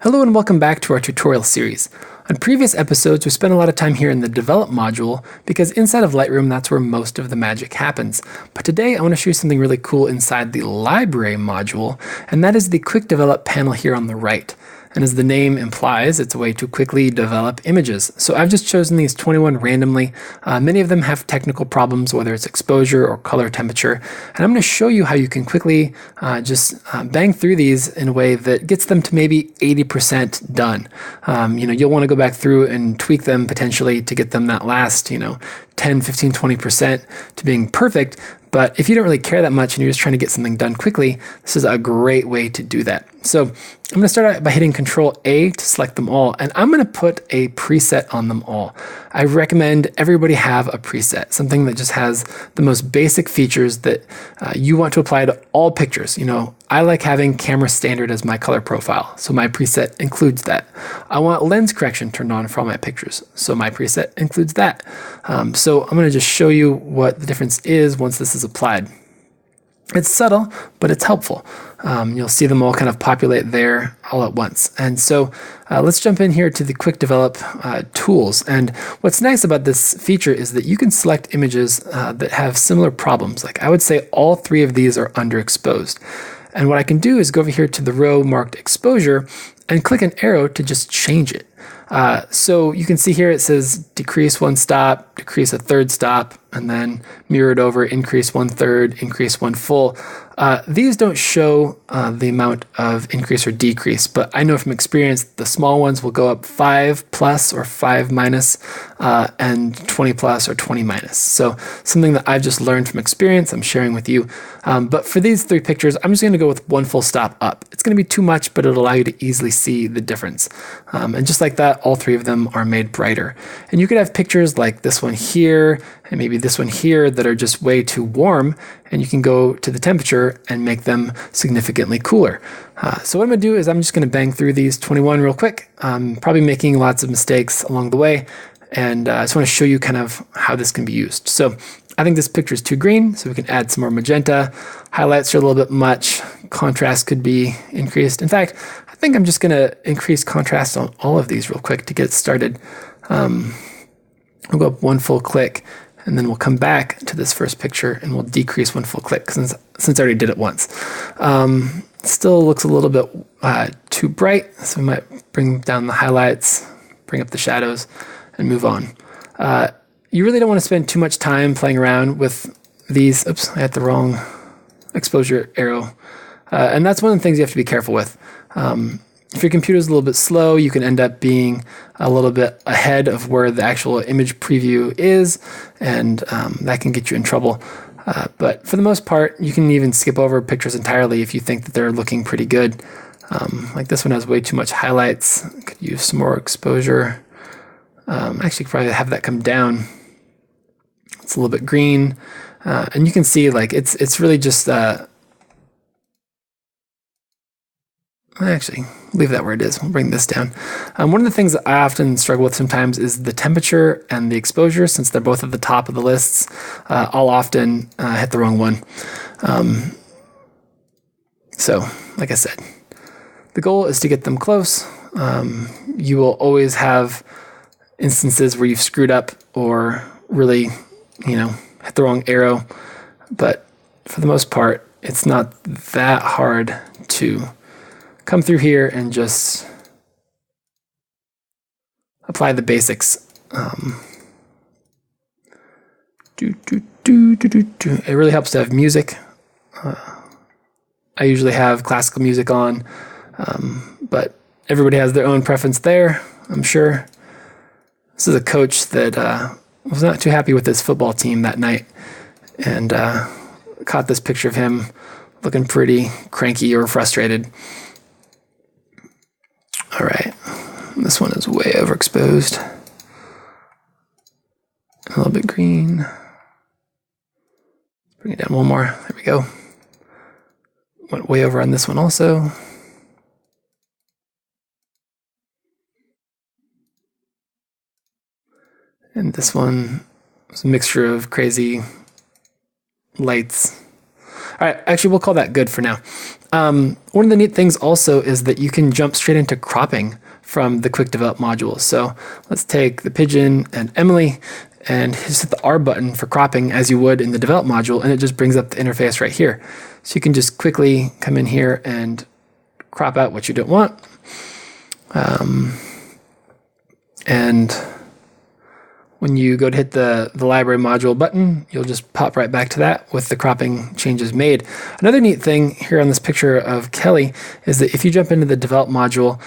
Hello and welcome back to our tutorial series. On previous episodes, we spent a lot of time here in the Develop module because inside of Lightroom, that's where most of the magic happens. But today, I want to show you something really cool inside the Library module, and that is the Quick Develop panel here on the right. And as the name implies, it's a way to quickly develop images. So I've just chosen these 21 randomly. Many of them have technical problems, whether it's exposure or color temperature. And I'm going to show you how you can quickly just bang through these in a way that gets them to maybe 80% done. You'll want to go back through and tweak them potentially to get them that last, 10, 15, 20% to being perfect. But if you don't really care that much and you're just trying to get something done quickly, this is a great way to do that. So I'm going to start out by hitting Control A to select them all, and I'm going to put a preset on them all. I recommend everybody have a preset, something that just has the most basic features that you want to apply to all pictures. I like having camera standard as my color profile, so my preset includes that. I want lens correction turned on for all my pictures, so my preset includes that. So I'm going to just show you what the difference is once this is applied. It's subtle, but it's helpful. You'll see them all kind of populate there all at once. And so let's jump in here to the Quick Develop tools. And what's nice about this feature is that you can select images that have similar problems. Like I would say all three of these are underexposed. And what I can do is go over here to the row marked exposure and click an arrow to just change it. So you can see here it says decrease one stop, decrease a third stop, and then mirror it over, increase 1/3, increase 1 full. These don't show the amount of increase or decrease, but I know from experience the small ones will go up 5 plus or 5 minus, and 20 plus or 20 minus. So something that I've just learned from experience, I'm sharing with you. But for these three pictures, I'm just going to go with 1 full stop up. It's going to be too much, but it'll allow you to easily see the difference. And just like that, all three of them are made brighter. And you could have pictures like this one here, and maybe this one here that are just way too warm, and you can go to the temperature and make them significantly cooler. So what I'm going to do is I'm just going to bang through these 21 real quick. Probably making lots of mistakes along the way, and I just want to show you kind of how this can be used. So I think this picture is too green, so we can add some more magenta. Highlights are a little bit much. Contrast could be increased. In fact, I think I'm just going to increase contrast on all of these real quick to get started. We'll go up 1 full click, and then we'll come back to this first picture and we'll decrease 1 full click since I already did it once. Still looks a little bit too bright, so we might bring down the highlights, bring up the shadows, and move on. You really don't want to spend too much time playing around with these. Oops, I had the wrong exposure arrow. And that's one of the things you have to be careful with. If your computer is a little bit slow, you can end up being a little bit ahead of where the actual image preview is, and that can get you in trouble. But for the most part, you can even skip over pictures entirely if you think that they're looking pretty good. Like this one has way too much highlights. Could use some more exposure. Actually, could probably have that come down. It's a little bit green, and you can see like it's really just. Actually, leave that where it is. We'll bring this down. One of the things that I often struggle with sometimes is the temperature and the exposure. Since they're both at the top of the lists, I'll often hit the wrong one. So, like I said, the goal is to get them close. You will always have instances where you've screwed up or really, hit the wrong arrow. But for the most part, it's not that hard to come through here and just apply the basics. It really helps to have music. I usually have classical music on, but everybody has their own preference there, I'm sure. This is a coach that was not too happy with his football team that night, and caught this picture of him looking pretty cranky or frustrated. All right, this one is way overexposed. A little bit green. Bring it down one more. There we go. Went way over on this one also. And this one was a mixture of crazy lights. All right, actually, we'll call that good for now. One of the neat things also is that you can jump straight into cropping from the Quick Develop module. So let's take the pigeon and Emily and just hit the R button for cropping as you would in the Develop module, and it just brings up the interface right here. So you can just quickly come in here and crop out what you don't want. And when you go to hit the library module button, you'll just pop right back to that with the cropping changes made. Another neat thing here on this picture of Kelly is that if you jump into the Develop module,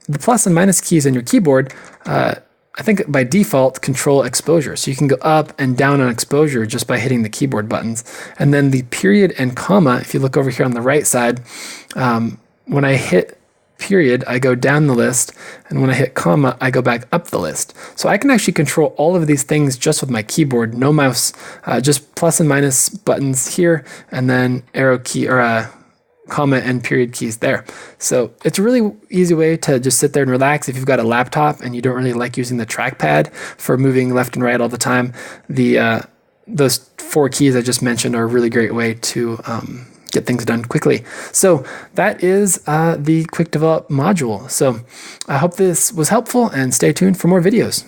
the plus and minus keys on your keyboard, I think by default, control exposure. So you can go up and down on exposure just by hitting the keyboard buttons. And then the period and comma, if you look over here on the right side, when I hit period, I go down the list, and when I hit comma, I go back up the list. So I can actually control all of these things just with my keyboard, no mouse, just plus and minus buttons here, and then arrow key or comma and period keys there. So it's a really easy way to just sit there and relax. If you've got a laptop and you don't really like using the trackpad for moving left and right all the time, those 4 keys I just mentioned are a really great way to get things done quickly. So that is the Quick Develop module. So I hope this was helpful, and stay tuned for more videos.